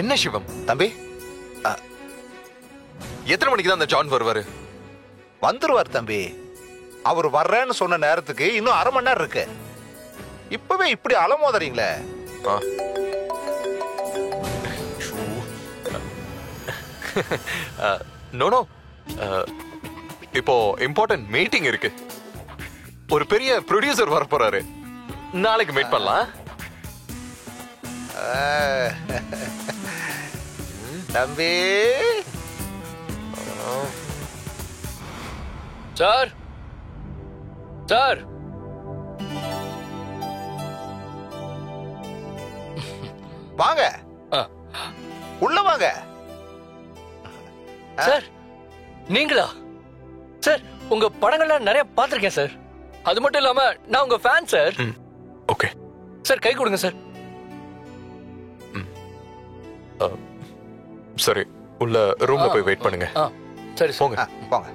என்ன சிவம்? தம்பி, எத்தனை மணிக்கு தான் அந்த ஜான் வருவாரு? வந்துருவார் தம்பி. அவர் வர்றேன்னு சொன்ன நேரத்துக்கு இன்னும் 1/2 மணி நேரம் இருக்கு. இப்பவே இப்படி அலமோதறீங்களே. நோ இப்போ இம்பார்ட்டன்ட் மீட்டிங் இருக்கு. ஒரு பெரிய ப்ரொடியூசர் வர போறாரு. நாளைக்கு மீட் பண்ணலாம். தம்பி சார், சார், வாங்க, உள்ள வாங்க. சார் நீங்களா? சார் உங்க படங்கள்லாம் நிறைய பார்த்திருக்கேன் சார். அது மட்டும் இல்லாம நான் உங்க ஃபேன் சார். ஓகே சார், கை கொடுங்க சார். சரி, உள்ள ரூம்ல போய் வெயிட் பண்ணுங்க. சரி போங்க போங்க.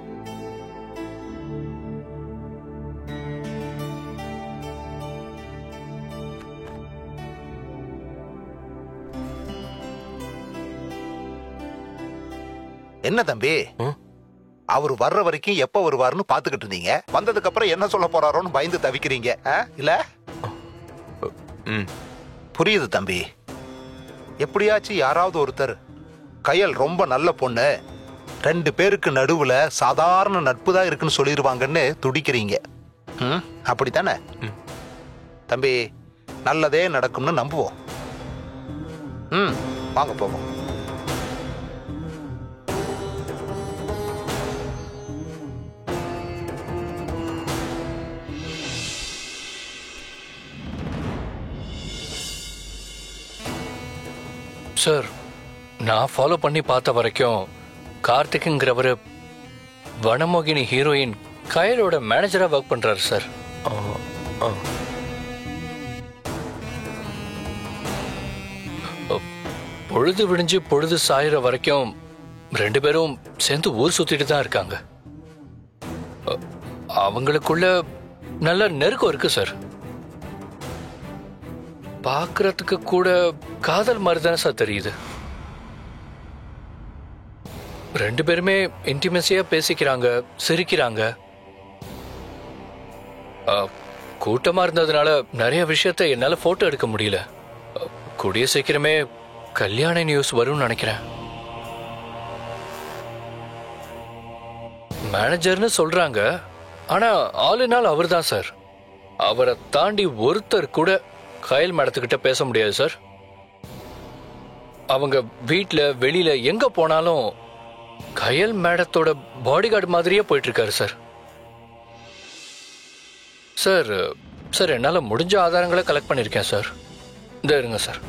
என்ன தம்பி, அவர் வர்ற வரைக்கும் எப்ப வருவாருன்னு பாத்துக்கிட்டு இருந்தீங்க. வந்ததுக்கு அப்புறம் என்ன சொல்ல போறாரோன்னு பயந்து தவிக்கிறீங்க இல்ல? புரியுது தம்பி. எப்படியாச்சும் யாராவது ஒருத்தர் கயல் ரொம்ப நல்ல பொண்ணு, 2 பேருக்கு நடுவுல சாதாரண நட்பு தான் இருக்குன்னு சொல்லிடுவாங்கன்னு துடிக்கிறீங்க. அப்படித்தானே தம்பி? நல்லதே நடக்கும்னு நம்புவோம். வாங்க போவோம். சார், நான் ஃபாலோ பண்ணி பார்த்த வரைக்கும் கார்த்திக்ங்கிறவரு வனமோகினி ஹீரோயின் கயலோட மேனேஜரா ஒர்க் பண்றாரு சார். பொழுது விடிஞ்சு பொழுது சாயிற வரைக்கும் 2 பேரும் சேர்ந்து ஊர் சுத்திட்டு தான் இருக்காங்க. அவங்களுக்குள்ள நல்ல நெருக்கம் இருக்கு சார். பார்க்கறதுக்கு கூட காதல் மாதிரி தானே சார் தெரியுது. 2 பேருமே இன்டிமெசியா பேசிக்கிறாங்க, சிரிக்கிறாங்க. கூட்டமா இருந்ததுனால நிறைய விஷயத்தை என்னால போட்டோ எடுக்க முடியல. கூடிய சீக்கிரமே கல்யாண நியூஸ் வரும்னு நினைக்கிறேன். மேனேஜர்னு சொல்றாங்க, ஆனா ஆல் இன் ஆல் அவர் தான் சார். அவரை தாண்டி ஒருத்தர் கூட கயல் மேடத்துக்கிட்ட பேச முடியாது சார். அவங்க வீட்டுல வெளியில எங்க போனாலும் கயல் மேடத்தோட பாடிகார்டு மாதிரியே போயிட்டு இருக்காரு சார். சார் சார் என்னால முடிஞ்ச ஆதாரங்களை கலெக்ட் பண்ணிருக்கேன் சார். இந்த இருங்க சார்,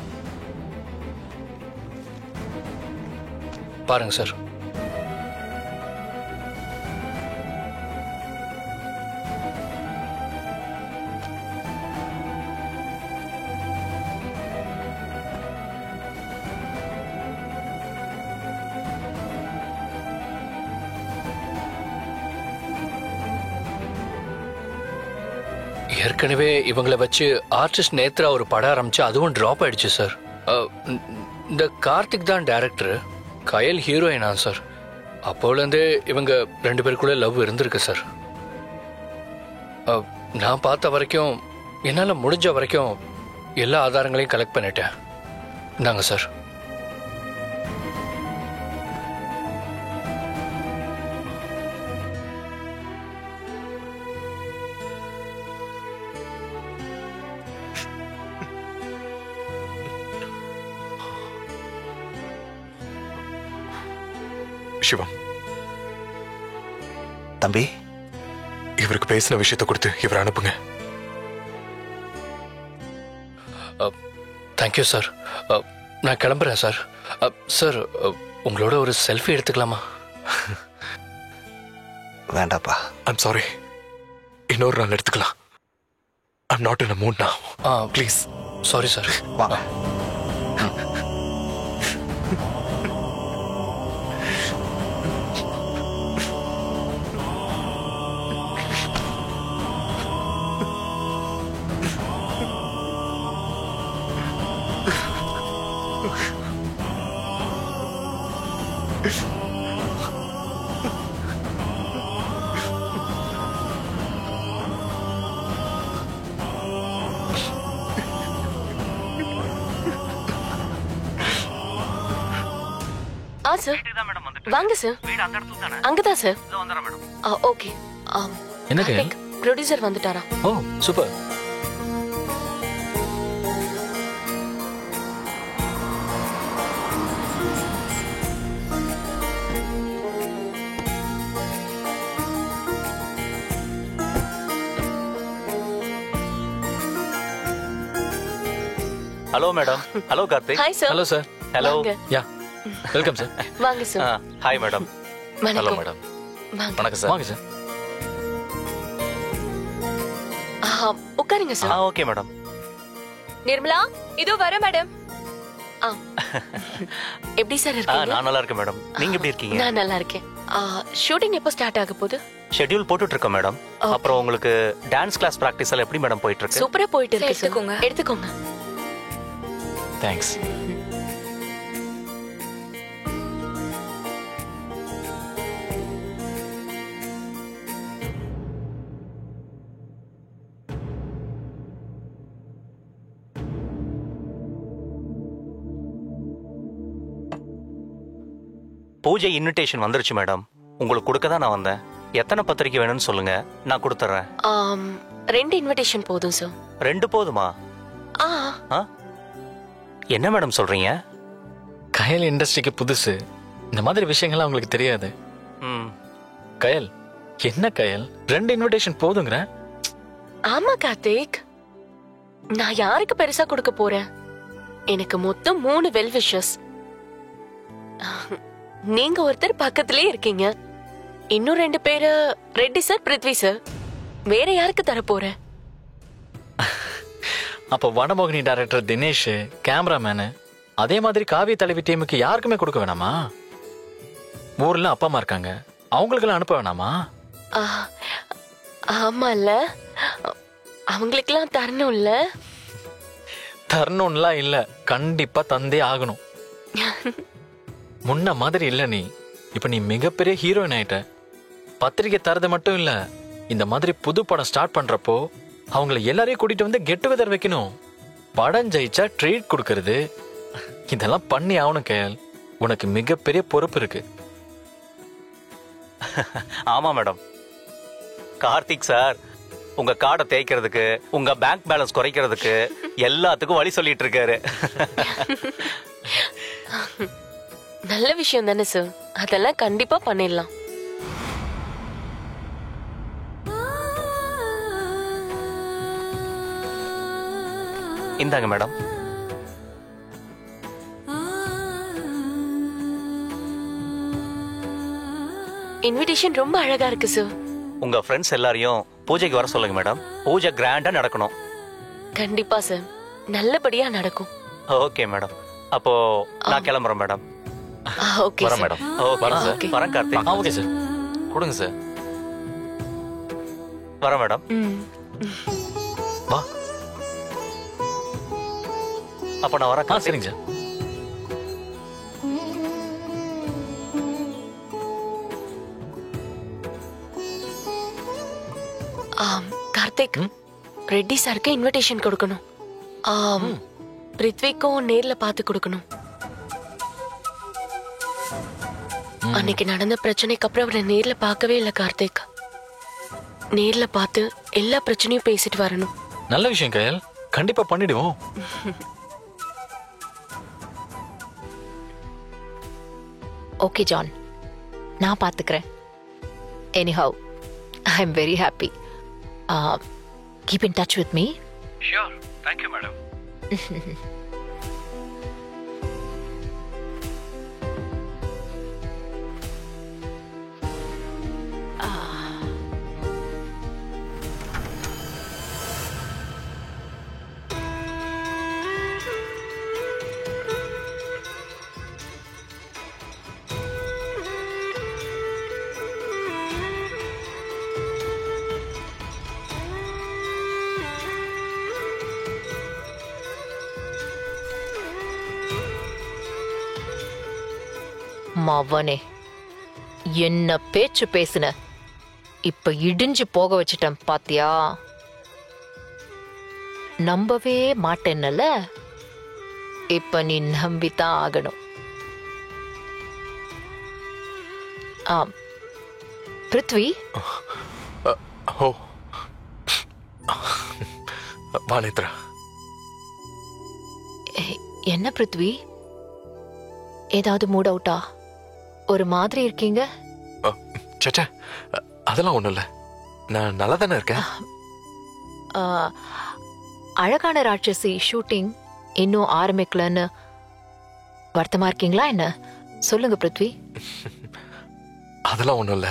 பாருங்க சார். ஏற்கனவே இவங்களை வச்சு ஆர்டிஸ்ட் நேத்ரா ஒரு படம் ஆரம்பிச்சு அதுவும் டிராப் ஆயிடுச்சு சார். இந்த கார்த்திக் தான் டைரக்டர், கயல் ஹீரோயினா சார். அப்போலேருந்தே இவங்க 2 பேருக்குள்ள லவ் இருந்திருக்கு சார். நான் பார்த்த வரைக்கும் என்னால் முடிஞ்ச வரைக்கும் எல்லா ஆதாரங்களையும் கலெக்ட் பண்ணிட்டேன். நாங்க சார். சிவம், தம்பி, இவருக்கு பேசின விஷயத்தை கொடுத்து இவரை அனுப்புங்க. Thank you sir. நான் கிளம்புறேன் சார். சார், உங்களோட ஒரு செல்ஃபி எடுத்துக்கலாமா? வேண்டாப்பா. ஐம் சாரி, இன்னொரு நாள் எடுத்துக்கலாம். I'm not in a mood now. Please. Sorry sir. வாங்க. சார் வாங்க சார். அங்கதான் சார். ஓகே. என்ன ப்ரொடியூசர் வந்துட்டாரா? Oh super. Hello madam. Hello Karthik. Hi sir. Hello sir. Hello. Yeah welcome sir. வாங்க sir. Hi madam. Hello madam. வணக்கம் sir. வாங்க sir. உட்காருங்க sir. Okay madam. Nirmala இதோ வர மேடம். எப்படி சார் இருக்கீங்க? நான் நல்லா இருக்கேன் மேடம். நீங்க எப்படி இருக்கீங்க? நான் நல்லா இருக்கேன். ஷூட்டிங் எப்போ ஸ்டார்ட் ஆக போகுது? ஷெட்யூல் போட்டுட்டு இருக்கோம் மேடம். அப்புறம் உங்களுக்கு டான்ஸ் கிளாஸ் பிராக்டிஸ் எல்லாம் எப்படி மேடம் போயிட்டு இருக்கு? சூப்பரா போயிட்டு இருக்கு. எடுத்துக்கோங்க. தேங்க்ஸ். பூஜை இன்விடேஷன் வந்துருச்சு மேடம். உங்களுக்கு கொடுக்க தான் நான் வந்தேன். எத்தனை பத்திரிக்கை வேணும்னு சொல்லுங்க, நான் கொடுத்துறேன். 2 இன்விடேஷன் போதும் சார். 2 போதுமா? என்ன மேடம் சொல்றீங்க? கயல் இண்டஸ்ட்ரிக்கு புதுசு, இந்த மாதிரி விஷயங்கள்லாம் உங்களுக்கு தெரியாது. கயல் என்ன கயல் 2 இன்விடேஷன் போதுங்கிற? ஆமா கார்த்திக், நான் யாருக்கு பெருசா கொடுக்க போறேன்? எனக்கு மொத்தம் 3 வெல் விஷஸ். நீங்க ஒருத்தர் பக்கத்திலே இருக்கீங்க. இன்னும் 2 பேரு ரெட்டி சார், பிருத்வி சார். வேற யாருக்கு தர போறேன்? அப்ப வனமோகினி டைரக்டர் தினேஷ், கேமராமேனு, அதே மாதிரி காவிய தலைவி டீமுக்கு யாருக்குமே கொடுக்க வேணாமா? ஊர்ல அப்பா அம்மா இருக்காங்க, அவங்களுக்கெல்லாம் அனுப்ப வேணாமா? ஆமால, அவங்களுக்கெல்லாம் தரணும் இல்ல? தரணும்லாம் இல்ல, கண்டிப்பா தந்தே ஆகணும். முன்ன மாதிரி இல்ல நீ. இப்ப நீ மிகப்பெரிய ஹீரோயின் ஆயிட்ட. பத்திரிக்கை தரது மட்டும் இல்ல, இந்த மாதிரி புது படம் ஸ்டார்ட் பண்றப்போ அவங்கள எல்லாரையும் கூட்டிட்டு வந்து கெட் டுகெதர் வைக்கணும். படம் ஜெயிச்சா ட்ரீட் கொடுக்கறது, இதெல்லாம் பண்ணி ஆகணும் கயல். உனக்கு மிகப்பெரிய பொறுப்பு இருக்கு. ஆமா மேடம். கார்த்திக் சார் உங்க கார்டை தேய்க்கிறதுக்கு, உங்க பேங்க் பேலன்ஸ் குறைக்கிறதுக்கு எல்லாத்துக்கும் வழி சொல்லிட்டு இருக்காரு. நல்ல விஷயம் தானே சார், அதெல்லாம் கண்டிப்பா பண்ணிடலாம். இந்தாங்க மேடம். இன்விடேஷன் ரொம்ப அழகா இருக்கு சார். உங்க ஃப்ரெண்ட்ஸ் எல்லாரையும் பூஜைக்கு வர சொல்லுங்க மேடம். பூஜை கிராண்டா நடக்கணும். கண்டிப்பா சார், நல்லபடியா நடக்கும். Okay madam. அப்போ நான் கிளம்புறேன் மேடம். ஓகே வரேன் மேடம். வரேன் சார். வரேன் கார்த்திக். Okay sir. கொடுங்க சார். வரேன் மேடம். வா. அப்ப நான் வரேன். சரிங்க சார். கார்த்திக், ரெட்டி சாருக்கு இன்விடேஷன் கொடுக்கணும். பிருத்விக்கும் நேர்ல பார்த்து கொடுக்கணும். அன்னைக்கு நடந்த பிரச்சனைக்கு அப்புறம் அவரை நேர்ல பார்க்கவே இல்லை கார்த்திக். நேர்ல பார்த்து எல்லா பிரச்சனையும் பேசிட்டு வரணும். நல்ல விஷயம் கயல், கண்டிப்பா பண்ணிடுவோம். ஓகே ஜான், நான் பார்த்துக்கிறேன். Anyhow, I am very happy. Keep in touch with me. Sure. Thank you madam. மவனே, என்ன பேச்சு பேசுன, இப்ப இடிஞ்சு போக வச்சிட்டேன் பாத்தியா? நம்பவே மாட்டேன்னல, இப்ப நீ நம்பித்தான் ஆகணும். பிருத்வி, ஓ வா நேத்ரா. என்ன பிருத்வி, ஏதாவது மூட் அவுட்டா? ஒரு மாதிரி இருக்கீங்க. சச்சா, அதெல்லாம் ஒண்ணும் இல்ல, நான் நல்லா தானே இருக்கேன். அழகான ராட்சசி ஷூட்டிங் இன்னும் ஆரம்பிக்கலன்னு வருத்தமா இருக்கீங்களா என்ன? சொல்லுங்க பிருத்வி. அதெல்லாம் ஒண்ணும் இல்ல.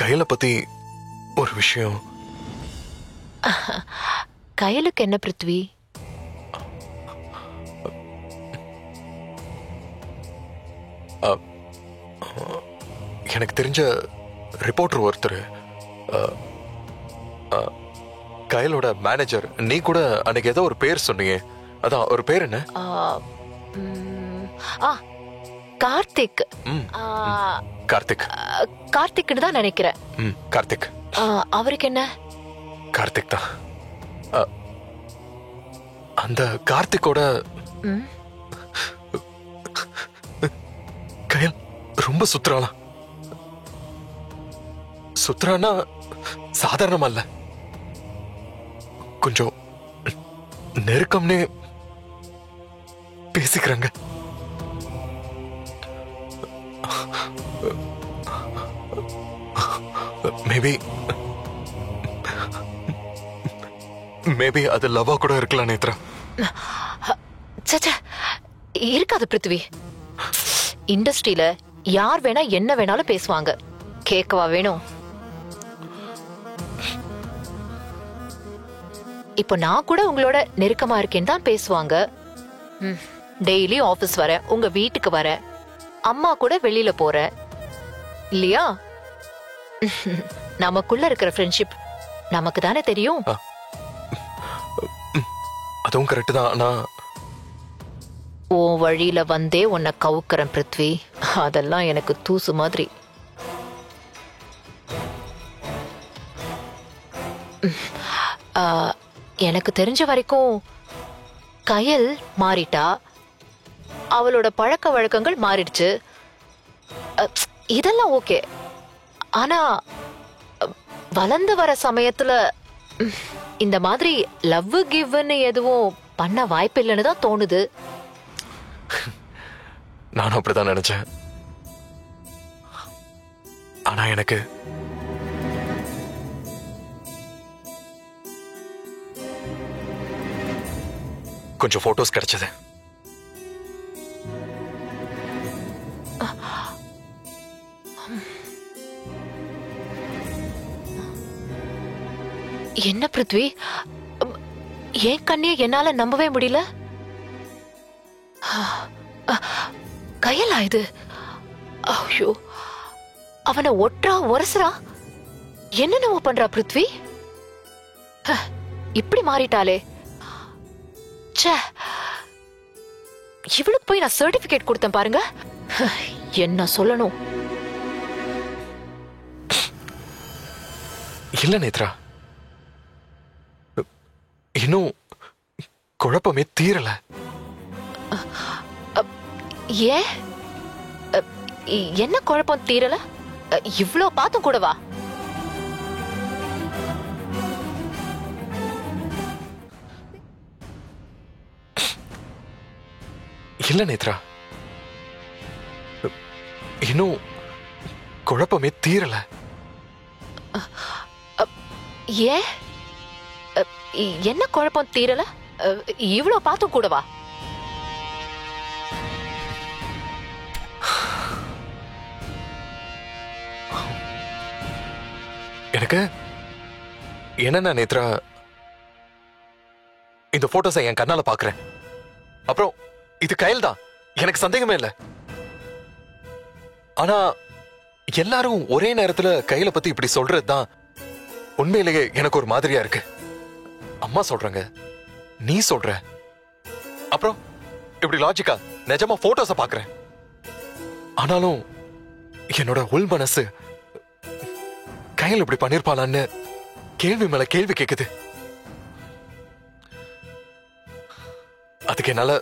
கையில பத்தி ஒரு விஷயம். கயலுக்கு என்ன பிருத்வி? எனக்கு தெரிஞ்ச ரிப்போர்ட்டர் ஒருத்தர், கயலோட மேனேஜர். நீ கூட அன்னைக்கு ஏதோ ஒரு பேர் சொன்னீங்க, அதான் ஒரு பேர் என்ன? கார்த்திக். கார்த்திக். கார்த்திக்னு தான் நினைக்கிறேன். கார்த்திக். அவருக்கு என்ன? கார்த்திக் தான். அந்த கார்த்திக்கோட கயல் ரொம்ப சுத்துறாளாம். சுத்துறானா சாதாரணமா இல்ல, கொஞ்சம் நெருக்கம்னே பேசிக்கிறாங்க. மேபி அது லவ்வா கூட இருக்கலாம் நேத்ரா. இருக்காது பிருத்வி. இண்டஸ்ட்ரியில யார் வேணா என்ன வேணாலும் பேசுவாங்க, கேட்கவா வேணும்? இப்போ நான் கூட உங்களோட நெருக்கமா இருக்கேன்னு தான் பேசுவாங்க. டெய்லி ஆபீஸ் வர, உங்க வீட்டுக்கு வர, அம்மா கூட வெளியில போற இல்லையா? நமக்குள்ள இருக்கிற ஃப்ரெண்ட்ஷிப் நமக்கு தானே தெரியும். அதுவும் கரெக்ட் தான். ஆனா உன் வழியில வந்தே உன்னை கவுக்கிறேன் பிருத்வி. அதெல்லாம் எனக்கு தூசு மாதிரி. எனக்கு தெரிஞ்ச வரைக்கும் கயல் மாறிட்டா, அவளோட பழக்க வழக்கங்கள் மாறிடுச்சு, இதெல்லாம் ஓகே. ஆனா வளர்ந்து வர சமயத்துல இந்த மாதிரி லவ் கிவ்னு எதுவும் பண்ண வாய்ப்பு இல்லைன்னு தான் தோணுது. நானும் அப்படிதான் நினைச்சேன். ஆனா எனக்கு கொஞ்சம் போட்டோஸ் கிடைச்சது. என்ன பிருத்வி, ஏன் கண்ணிய என்னால நம்பவே முடியல. கயலா இது? ஐயோ, அவனை ஒற்றா ஒரசுறா, என்னென்னவோ பண்றா பிருத்வி. இப்படி மாறிட்டாளே. இவளுக்கு போய் நான் சர்டிபிகேட் கொடுத்தேன் பாருங்க. என்ன சொல்லணும்? இல்ல நேத்ரா, இன்னும் குழப்பமே தீரல. ஏன்? என்ன குழப்பம் தீரல? இவ்ளோ பார்த்தும் கூடவா? இல்ல நேத்ரா, இன்னும் குழப்பமே தீரல. ஏன்? என்ன குழப்பம் தீரல? இவ்ளோ பார்த்தும் கூடவா? எனக்கு என்னன்னா நேத்ரா, இந்த போட்டோஸை என் கண்ணால பாக்குறேன். அப்புறம் இது கயல் தான், எனக்கு சந்தேகமே இல்ல. ஆனா எல்லாரும் ஒரே நேரத்துல கையில பத்தி இப்படி சொல்றதுதான் உண்மையிலேயே எனக்கு ஒரு மாதிரியா இருக்கு. அம்மா சொல்றாங்க நீ சொல்ற. அப்புறம் இப்படி லாஜிக்கா நிஜமா போட்டோஸ பாக்குறேன். ஆனாலும் என்னோட உள் மனசு கையில் இப்படி பண்ணிருப்பாளான்னு கேள்வி மேல கேள்வி கேக்குது. அதுக்கு என்னால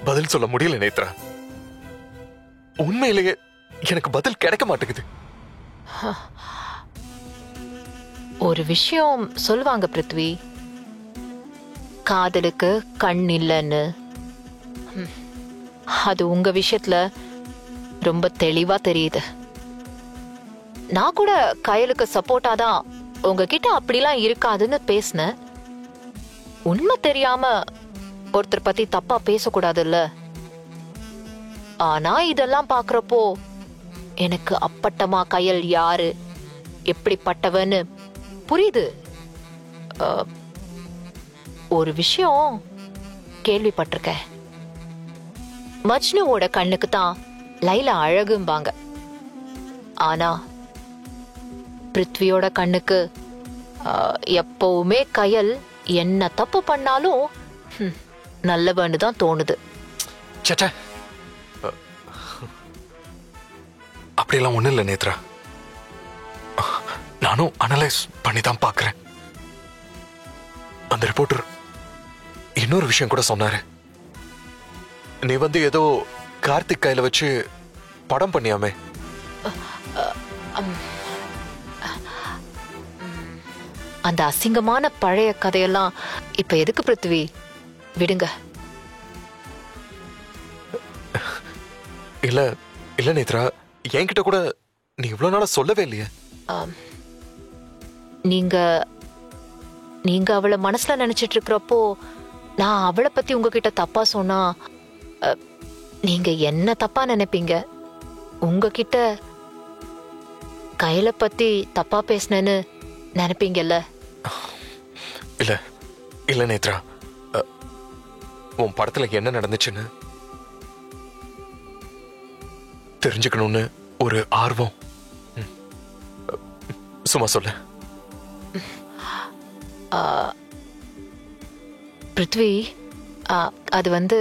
பதில் சொல்ல முடியல நேத்ரா. உண்மையிலேயே எனக்கு பதில் கிடைக்க மாட்டேங்குது. ஒரு விஷயம் சொல்லுவாங்க பிருத்வி, காதலுக்கு கண் இல்லைன்னு. அது உங்க விஷயத்துல ரொம்ப தெளிவா தெரியுது. நான் கூட கயலுக்கு சப்போர்ட்டா தான் உங்ககிட்ட அப்படிலாம் இருக்காதுன்னு பேசினேன். உண்மை தெரியாம ஒருத்தர் பத்தி தப்பா பேசக்கூடாதுல்ல. ஆனா இதெல்லாம் பாக்குறப்போ எனக்கு அப்பட்டமா கயல் யாரு, எப்படிப்பட்டவன்னு புரியுது. ஒரு விஷயம் கேள்விப்பட்டிருக்கேன். மஜ்னுவோட கண்ணுக்கு தான் லைலா அழகும்பாங்க. ஆனா பிருத்வியோட கண்ணுக்கு எப்பவுமே கயல் என்ன தப்பு பண்ணாலும் நல்லவன்னு தான் தோணுது. சேச்சே, அப்படியெல்லாம் ஒண்ணு இல்ல நேத்ரா. நானும் அனலைஸ் பண்ணி தான் பாக்குறேன். அந்த ரிப்போர்ட்டர் இன்னொரு விஷயம் கூட சொன்னாரு. நீ வந்து ஏதோ கார்த்திக் கையில வச்சு படம் பண்ணியாமே. அந்த அசிங்கமான பழைய கதையெல்லாம் இப்ப எதுக்கு பிருத்வி? விடுங்க. இல்ல இல்ல நேத்ரா, என்கிட்ட கூட நீ இவ்வளவு நாளா சொல்லவே இல்லையே. நீங்க நீங்க அவளை மனசுல நினைச்சிட்டு இருக்கிறப்போ நான் அவளை பத்தி உங்ககிட்ட தப்பா சொன்னா நீங்க என்ன தப்பா நினைப்பீங்க? உங்ககிட்ட கையில பத்தி தப்பா பேசினேன்னு நினைப்பீங்கல்ல? இல்ல இல்ல நேத்ரா, உன் படத்துல என்ன நடந்துச்சுன்னு தெரிஞ்சுக்கணும்னு ஒரு ஆர்வம். சும்மா சொல்லு. பிருத்வி, அது வந்து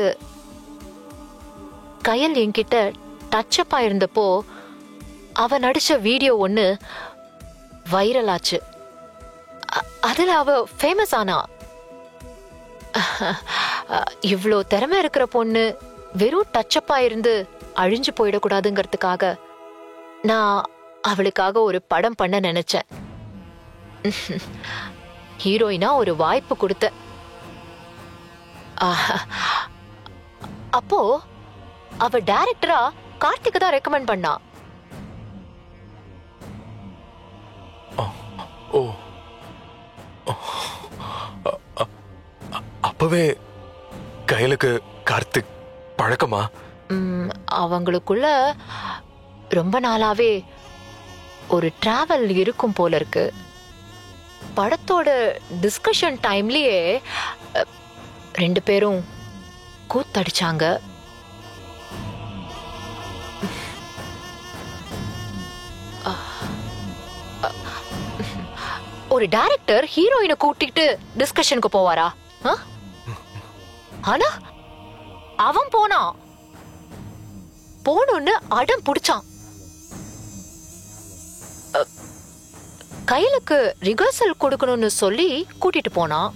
கயல் என்கிட்ட டச்சப் ஆயிருந்தப்போ அவ நடிச்ச வீடியோ ஒண்ணு வைரல் ஆச்சு. அதுல அவ ஃபேமஸ் ஆனா. இவ்ளோ திறமை இருக்கிற பொண்ணு வெறும் டச்சப் ஆயிருந்து அழிஞ்சு போயிடக்கூடாதுங்கிறதுக்காக நான் அவளுக்காக ஒரு படம் பண்ண நினைச்சேன். ஹீரோயினா ஒரு வாய்ப்பு கொடுத்த. அப்போ அவ டைரக்டரா கார்த்திக் தான் ரெக்கமெண்ட் பண்ணா. ஓ, அப்பவே கையலுக்கு கார்த்திக் பழக்கமா? அவங்களுக்குள்ள ரொம்ப நாளாவே ஒரு டிராவல் இருக்கும் போல இருக்கு. படத்தோட டிஸ்கஷன் டைம்லயே ரெண்டு பேரும் கூத்தடிச்சாங்க. ஒரு டைரக்டர் ஹீரோயினை கூட்டிட்டு டிஸ்கஷனுக்கு போவாரா? ஆனா அவன் போனோன்னு அடம் புடிச்சான். கையிலுக்கு ரிஹர்சல் கொடுக்கணும்னு சொல்லி கூட்டிட்டு போனான்.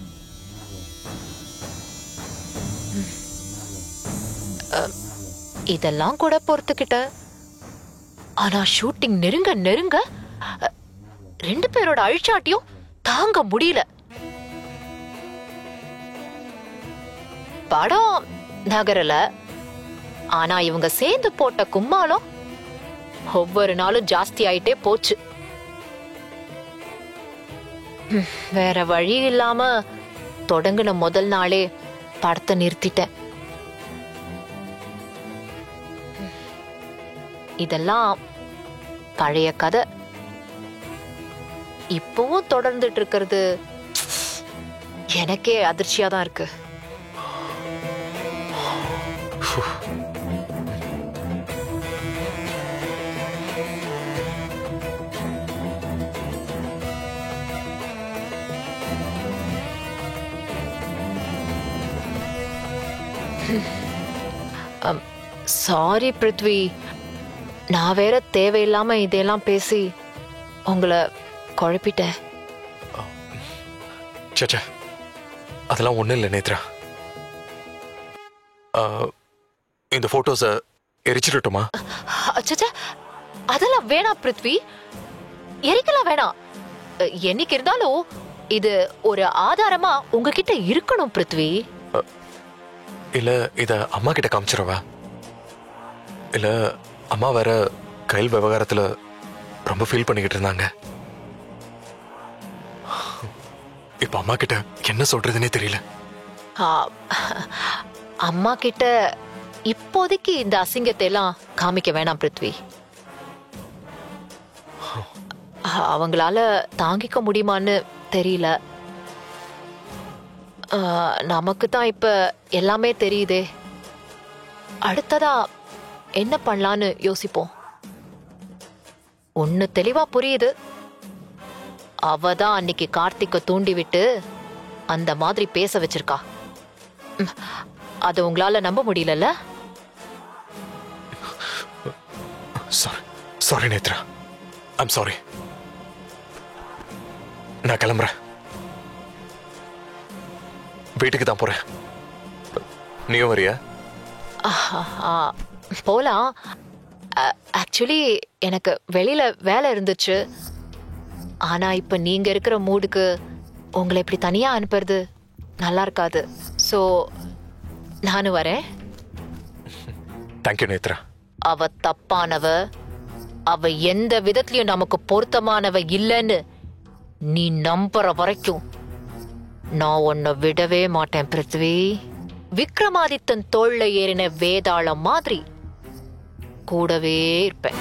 இதெல்லாம் கூட பொறுத்துக்கிட்ட. ஆனா ஷூட்டிங் நெருங்க நெருங்க ரெண்டு பேரோட அழிச்சாட்டியும் தாங்க முடியல. படம் நகரல. ஆனா இவங்க சேர்ந்து போட்ட கும்மாளம் ஒவ்வொரு நாளும் ஜாஸ்தி ஆயிட்டே போச்சு. வேற வழி இல்லாம தொடங்கின முதல் நாளே படத்தை நிறுத்திட்டேன். இதெல்லாம் பழைய கதை. இப்பவும் தொடர்ந்துட்டு இருக்கிறது எனக்கே அதிர்ச்சியா தான் இருக்கு. சாரி பிருத்வி, நான் வேற தேவையில்லாம இதெல்லாம் பேசி உங்களை குழப்பிட்டேன். சச்சா, அதெல்லாம் ஒண்ணும் இல்லை நேத்ரா. இந்த போட்டோஸ எரிச்சிடட்டுமா? அச்சச்சா, அதெல்லாம் வேணாம் பிருத்வி, எரிக்கலாம் வேணாம். என்னைக்கு இருந்தாலும் இது ஒரு ஆதாரமா உங்ககிட்ட இருக்கணும் பிருத்வி. இல்ல இத அம்மா கிட்ட காமிச்சிடவா? இல்ல அம்மா வேற கையில் விவகாரத்துல ரொம்ப ஃபீல் பண்ணிக்கிட்டு இருந்தாங்க. இப்ப அம்மா கிட்ட என்ன சொல்றதுன்னே தெரியல. அம்மா கிட்ட இப்போதைக்கு இந்த அசிங்கத்தை எல்லாம் காமிக்க வேணாம் பிருத்வி. அவங்களால தாங்கிக்க முடியுமான்னு தெரியல. நமக்கு தான் இப்ப எல்லாமே தெரியுதே. அடுத்ததா என்ன பண்ணலான்னு யோசிப்போம். ஒண்ணு தெளிவா புரியுது, அவ தான் அன்னைக்கு கார்த்திக்க தூண்டி விட்டு அந்த மாதிரி பேச வச்சிருக்கா. அது உங்களால நம்ப முடியலல்ல? Sorry Netra, I'm sorry. நான் கிளம்புறேன், வீட்டுக்கு தான் போறேன். நீயும் வரியா? போலாம். ஆக்சுவலி எனக்கு வெளியில வேலை இருந்துச்சு. ஆனா இப்ப நீங்க இருக்கிற மூடுக்கு உங்களை இப்படி தனியா அனுப்புறது நல்லா இருக்காது. சோ நானும் வரேன். தேங்க்யூ நேத்ரா. அவ தப்பானவ, அவ எந்த விதத்திலயும் நமக்கு பொருத்தமானவ இல்லைன்னு நீ நம்புற வரைக்கும் நான் உன்னை விடவே மாட்டேன் பிருத்வி. விக்ரமாதித்தன் தோள்ல ஏறின வேதாளம் மாதிரி கூடவே இருப்பேன்.